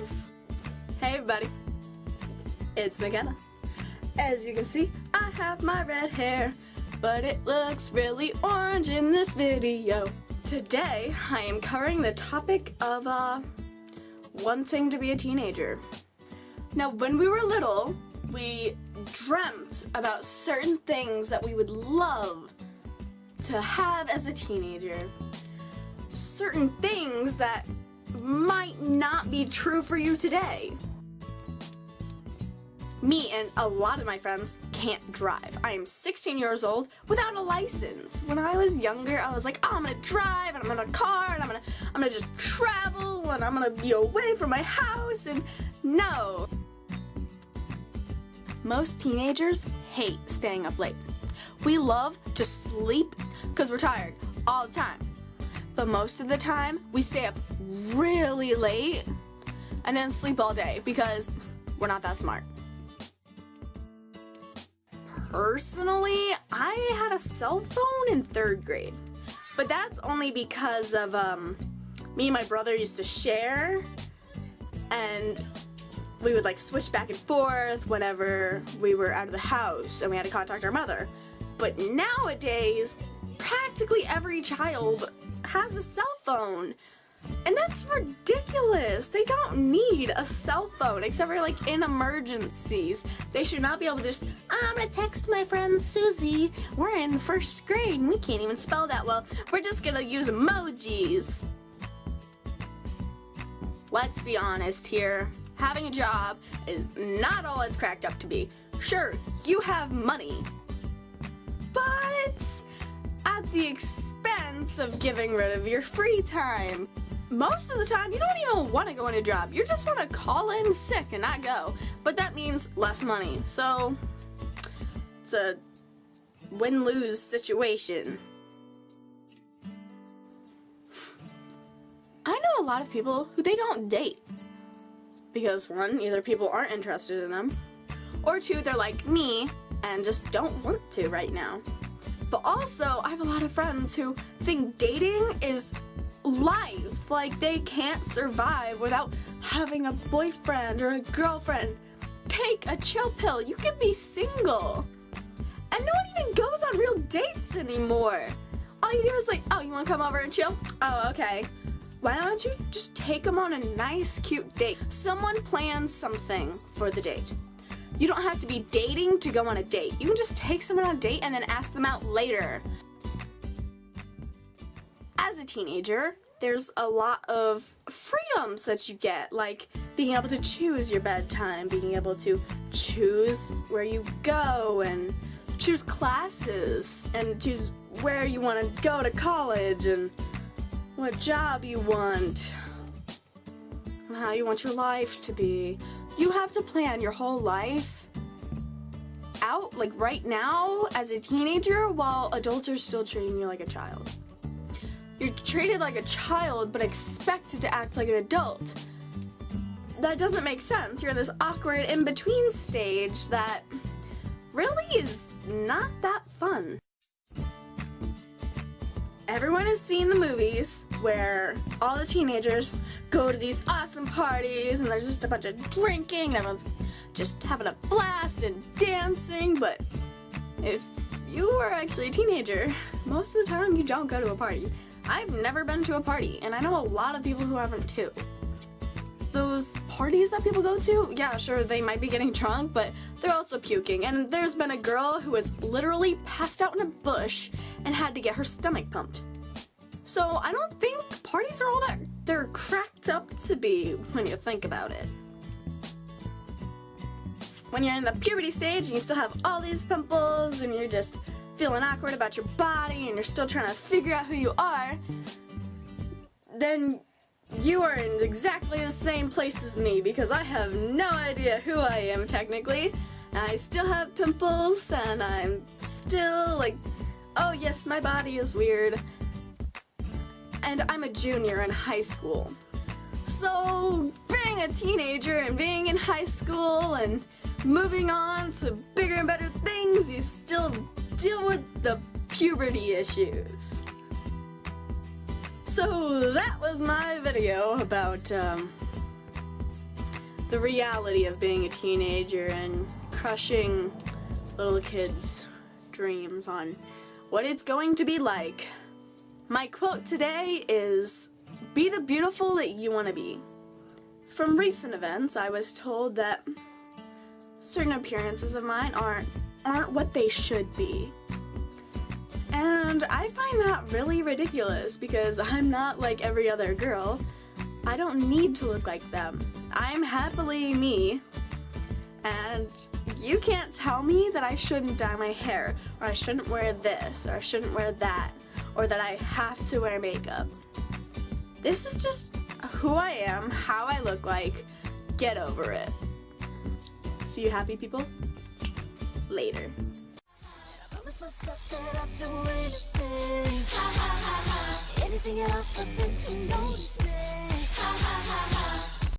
guys! Hey everybody, it's McKenna. As you can see, I have my red hair, but it looks really orange in this video. Today, I am covering the topic of wanting to be a teenager. Now, when we were little, we dreamt about certain things that we would love to have as a teenager. Certain things that might not be true for you today. Me and a lot of my friends can't drive. I am 16 years old without a license. When I was younger, I was like, oh, I'm gonna drive and I'm in a car and I'm gonna just travel and I'm gonna be away from my house, and no. Most teenagers hate staying up late. We love to sleep because we're tired all the time. But most of the time, we stay up really late and then sleep all day because we're not that smart. Personally, I had a cell phone in 3rd grade, but that's only because of me and my brother used to share, and we would like switch back and forth whenever we were out of the house and we had to contact our mother. But nowadays, practically every child has a cell phone, and that's ridiculous. They don't need a cell phone except for like in emergencies. They should not be able to just, I'm gonna text my friend Susie, we're in 1st grade and we can't even spell that well, we're just gonna use emojis. Let's be honest here, having a job is not all it's cracked up to be. Sure, you have money, but at the expense of getting rid of your free time. Most of the time, you don't even want to go on a job. You just want to call in sick and not go. But that means less money. So, it's a win-lose situation. I know a lot of people who they don't date. Because 1, either people aren't interested in them, or 2, they're like me and just don't want to right now. But also, I have a lot of friends who think dating is life. Like, they can't survive without having a boyfriend or a girlfriend. Take a chill pill. You can be single. And no one even goes on real dates anymore. All you do is like, oh, you want to come over and chill? Oh, okay. Why don't you just take them on a nice, cute date? Someone plans something for the date. You don't have to be dating to go on a date. You can just take someone on a date and then ask them out later. As a teenager, there's a lot of freedoms that you get, like being able to choose your bedtime, being able to choose where you go and choose classes and choose where you want to go to college and what job you want, and how you want your life to be. You have to plan your whole life out, like right now, as a teenager, while adults are still treating you like a child. You're treated like a child, but expected to act like an adult. That doesn't make sense. You're in this awkward in-between stage that really is not that fun. Everyone has seen the movies where all the teenagers go to these awesome parties and there's just a bunch of drinking and everyone's just having a blast and dancing, but if you are actually a teenager, most of the time you don't go to a party. I've never been to a party, and I know a lot of people who haven't too. Those parties that people go to, yeah, sure, they might be getting drunk, but they're also puking. And there's been a girl who was literally passed out in a bush and had to get her stomach pumped. So I don't think parties are all that they're cracked up to be when you think about it. When you're in the puberty stage and you still have all these pimples and you're just feeling awkward about your body and you're still trying to figure out who you are, then you are in exactly the same place as me, because I have no idea who I am technically. I still have pimples and I'm still like, oh yes, my body is weird. And I'm a junior in high school. So being a teenager and being in high school and moving on to bigger and better things, you still deal with the puberty issues. So that was my video about the reality of being a teenager and crushing little kids' dreams on what it's going to be like. My quote today is, "Be the beautiful that you want to be." From recent events, I was told that certain appearances of mine aren't what they should be. And I find that really ridiculous because I'm not like every other girl. I don't need to look like them. I'm happily me. And you can't tell me that I shouldn't dye my hair, or I shouldn't wear this, or I shouldn't wear that, or that I have to wear makeup. This is just who I am, how I look like. Get over it. See you happy people? Later. Promise myself that I'll do anything. Anything at all for them to notice me.